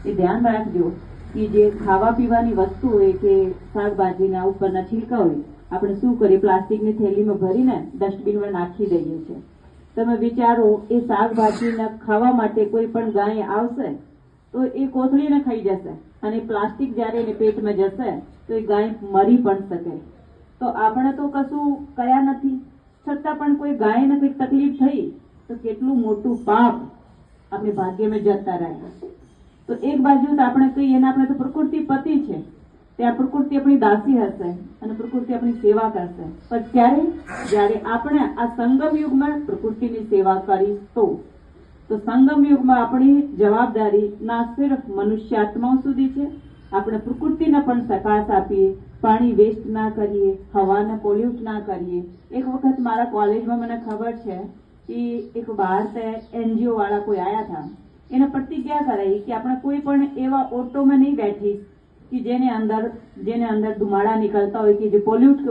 એ ધ્યાન રાખજો કે જે ખાવા પીવાની વસ્તુ હોય કે શાકભાજીના ઉપરના છિલકા હોય, આપણે શું કરીએ, પ્લાસ્ટિકની થેલીમાં ભરીને ડસ્ટબિનમાં નાખી દઈએ છીએ. તમે વિચારો, એ શાકભાજીના ખાવા માટે કોઈ પણ ગાય આવશે તો એ કોથળીને ખાઈ જશે, અને પ્લાસ્ટિક જ્યારે એને પેટમાં જશે તો એ ગાય મરી પણ શકે. તો આપણે તો કશું કર્યા નથી, છતાં પણ કોઈ ગાયને કંઈક તકલીફ થઈ તો કેટલું મોટું પાપ આપણે ભાગ્યમાં જતા રહ્યા. તો એક બાજુ તો આપણે કહીએ એના આપણે તો પ્રકૃતિ પતિ છે, ત્યાં પ્રકૃતિ આપણી દાસી હશે અને પ્રકૃતિ આપણી સેવા કરશે. પણ ત્યારે જ્યારે આપણે આ સંગમ યુગમાં પ્રકૃતિની સેવા કરી તો સંગમ યુગમાં આપણી જવાબદારી ના સિર્ફ મનુષ્યાત્માઓ સુધી છે, આપણે પ્રકૃતિને પણ સકાશ આપીએ, પાણી વેસ્ટ ના કરીએ, હવાને પોલ્યુટ ના કરીએ. એક વખત મારા કોલેજમાં મને ખબર છે કે એક બહાર NGO વાળા કોઈ આયા હતા, એને પ્રતિજ્ઞા કરાઈ કે આપણે કોઈ પણ એવા ઓટોમાં નહીં બેઠી કે જેને અંદર ધુમાડા નીકળતા હોય કે જે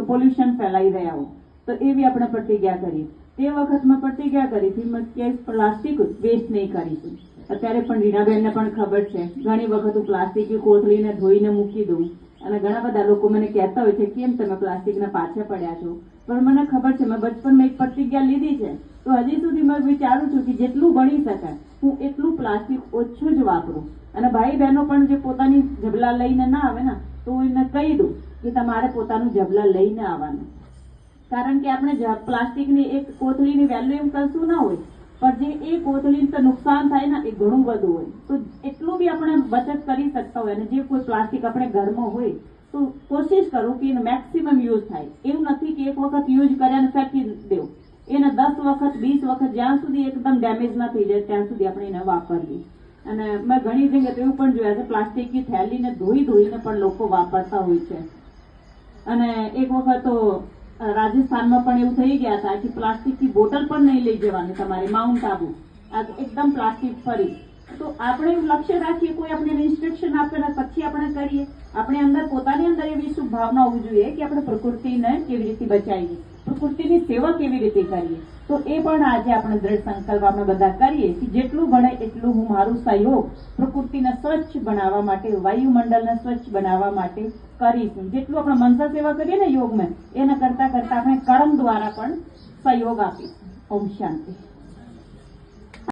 પોલ્યુશન ફેલાઈ રહ્યા હોય. તો એવી આપણે પ્રતિજ્ઞા કરી. તે વખત મેં પ્રતિજ્ઞા કરી હતી કે પ્લાસ્ટિક વેસ્ટ નહીં કરીશું. અત્યારે પણ રીનાબેનને પણ ખબર છે, ઘણી વખત હું પ્લાસ્ટિકની કોથળીને ધોઈને મૂકી દઉં, અને ઘણા બધા લોકો મને કહેતા હોય છે કેમ તમે પ્લાસ્ટિકના પાછા પડ્યા છો. પણ મને ખબર છે, મેં બચપનમાં એક પ્રતિજ્ઞા લીધી છે, તો હજી સુધી મેં વિચારું છું કે જેટલું બની શકે હું એટલું પ્લાસ્ટિક ઓછું જ વાપરું. અને ભાઈ બહેનો પણ જે પોતાની ઝબલા લઈને ના આવે ને, તો હું એને કહી દઉં કે તમારે પોતાનું ઝબલા લઈને આવવાનું. કારણ કે આપણે પ્લાસ્ટિકની એક કોથળીની વેલ્યુ એમ કશું ના હોય, પણ જે એ કોથળીને નુકસાન થાય ને એ ઘણું બધું હોય. તો એટલું બી આપણે બચત કરી શકતા હોય, અને જે કોઈ પ્લાસ્ટિક આપણે ઘરમાં હોય તો કોશિશ કરું કે એનો મેક્સિમમ યુઝ થાય. એવું નથી કે એક વખત યુઝ કર્યા અને ફેંકી દેવું, એને 10 વખત 20 વખત જ્યાં સુધી એકદમ ડેમેજ ના થઈ જાય ત્યાં સુધી આપણે એને વાપરીએ. અને મેં ઘણી જગ્યાએ એવું પણ જોયા છે, પ્લાસ્ટિકની થેલીને ધોઈને પણ લોકો વાપરતા હોય છે. અને એક વખત તો રાજસ્થાનમાં પણ એવું થઈ ગયા હતા કે પ્લાસ્ટિકની બોટલ પણ નહીં લઈ જવાની તમારે, માઉન્ટ આબુ એકદમ પ્લાસ્ટિક ફરી. તો આપણે એવું લક્ષ્ય રાખીએ, કોઈ આપણે ઇન્સ્ટ્રક્શન આપે ને પછી આપણે કરીએ. આપણે અંદર પોતાની અંદર એવી શુભ ભાવના હોવી જોઈએ કે આપણે પ્રકૃતિને કેવી રીતે બચાવીએ, પ્રકૃતિની સેવા કેવી રીતે કરીએ. તો એ પણ આજે આપણે દ્રઢ સંકલ્પ આપણે બધા કરીએ કે જેટલું બને એટલું હું મારું સહયોગ પ્રકૃતિને સ્વચ્છ બનાવવા માટે, વાયુમંડળને સ્વચ્છ બનાવવા માટે કરીશું. જેટલું આપણે મનસા સેવા કરીએ ને યોગમાં, એના કરતા આપણે કર્મ દ્વારા પણ સહયોગ આપીશું. ઓમ શાંતિ.